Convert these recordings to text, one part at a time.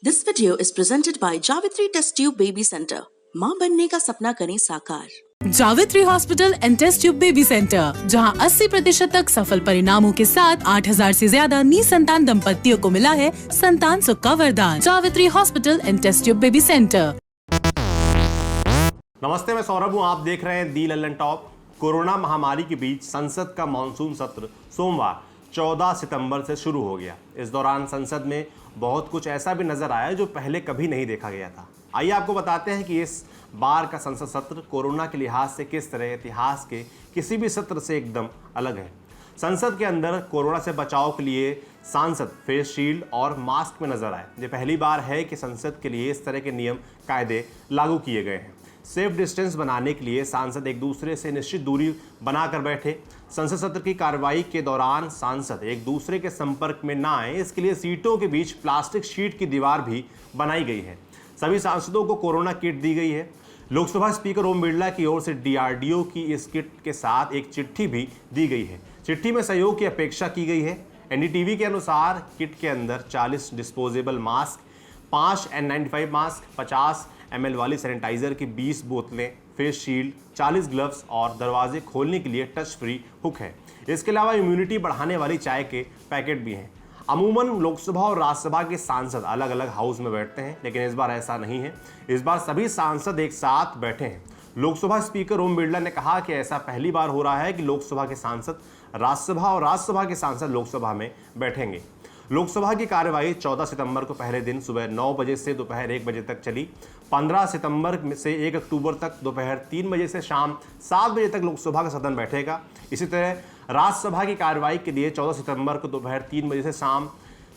This video is presented by Javitri Test Tube Baby Center. माँ बनने का सपना करें साकार। Javitri hospital and test tube baby centre, जहां 80% तक सफल परिणामों के साथ 8000 से ज्यादा निसंतान दंपतियों को मिला है संतान सुख का वरदान। Javitri hospital and test tube baby centre. नमस्ते, मैं सौरभ हूँ। आप देख रहे हैं दी लल्लन टॉप। कोरोना महामारी के बीच संसद का मानसून सत्र सोमवार 14 सितंबर से शुरू हो गया। इस दौरान संसद में बहुत कुछ ऐसा भी नजर आया जो पहले कभी नहीं देखा गया था। आइए आपको बताते हैं कि इस बार का संसद सत्र कोरोना के लिहाज से किस तरह इतिहास के किसी भी सत्र से एकदम अलग है। संसद के अंदर कोरोना से बचाव के लिए सांसद फेस शील्ड और मास्क में नजर आए। ये पहली बार है कि संसद के लिए इस तरह के नियम कायदे लागू किए गए हैं। सेफ डिस्टेंस बनाने के लिए सांसद एक दूसरे से निश्चित दूरी बनाकर बैठे। संसद सत्र की कार्रवाई के दौरान सांसद एक दूसरे के संपर्क में ना आए, इसके लिए सीटों के बीच प्लास्टिक शीट की दीवार भी बनाई गई है। सभी सांसदों को कोरोना किट दी गई है। लोकसभा स्पीकर ओम बिरला की ओर से डीआरडीओ की इस किट के साथ एक चिट्ठी भी दी गई है। चिट्ठी में सहयोग की अपेक्षा की गई है। एनडीटीवी के अनुसार किट के अंदर 40 disposable mask, 5 N95 mask, 50 ml वाली सैनिटाइजर की 20 बोतलें, फेस शील्ड, 40 ग्लव्स और दरवाजे खोलने के लिए टच फ्री हुक है। इसके अलावा इम्यूनिटी बढ़ाने वाली चाय के पैकेट भी हैं। अमूमन लोकसभा और राज्यसभा के सांसद अलग अलग हाउस में बैठते हैं, लेकिन इस बार ऐसा नहीं है। इस बार सभी सांसद एक साथ बैठे हैं। लोकसभा स्पीकर ओम बिरला ने कहा कि ऐसा पहली बार हो रहा है कि लोकसभा के सांसद राज्यसभा और राज्यसभा के सांसद लोकसभा में बैठेंगे। लोकसभा की कार्यवाही 14 सितंबर को पहले दिन सुबह 9 बजे से दोपहर 1 बजे तक चली। 15 सितंबर से 1 अक्टूबर तक दोपहर 3 बजे से शाम 7 बजे तक लोकसभा का सदन बैठेगा। इसी तरह राज्यसभा की कार्यवाही के लिए 14 सितंबर को दोपहर 3 बजे से शाम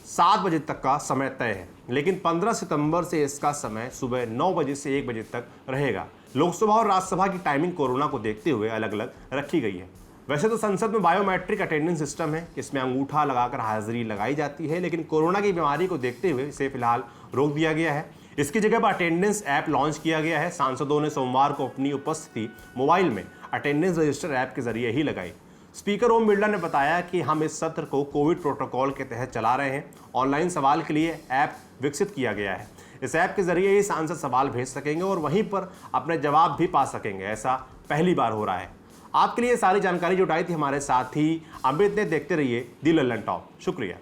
7 बजे तक का समय तय है, लेकिन 15 सितंबर से इसका समय सुबह 9 बजे से 1 बजे तक रहेगा। लोकसभा और राज्यसभा की टाइमिंग कोरोना को देखते हुए अलग अलग रखी गई है। वैसे तो संसद में बायोमेट्रिक अटेंडेंस सिस्टम है, इसमें अंगूठा लगाकर हाजिरी लगाई जाती है, लेकिन कोरोना की बीमारी को देखते हुए इसे फिलहाल रोक दिया गया है। इसकी जगह पर अटेंडेंस ऐप लॉन्च किया गया है। सांसदों ने सोमवार को अपनी उपस्थिति मोबाइल में अटेंडेंस रजिस्टर ऐप के जरिए ही लगाई। स्पीकर ओम बिरला ने बताया कि हम इस सत्र को कोविड प्रोटोकॉल के तहत चला रहे हैं। ऑनलाइन सवाल के लिए ऐप विकसित किया गया है। इस ऐप के जरिए ही सांसद सवाल भेज सकेंगे और वहीं पर अपने जवाब भी पा सकेंगे। ऐसा पहली बार हो रहा है। आपके लिए सारी जानकारी जुटाई थी हमारे साथ ही अमित ने। देखते रहिए दी लल्लन टॉप। शुक्रिया।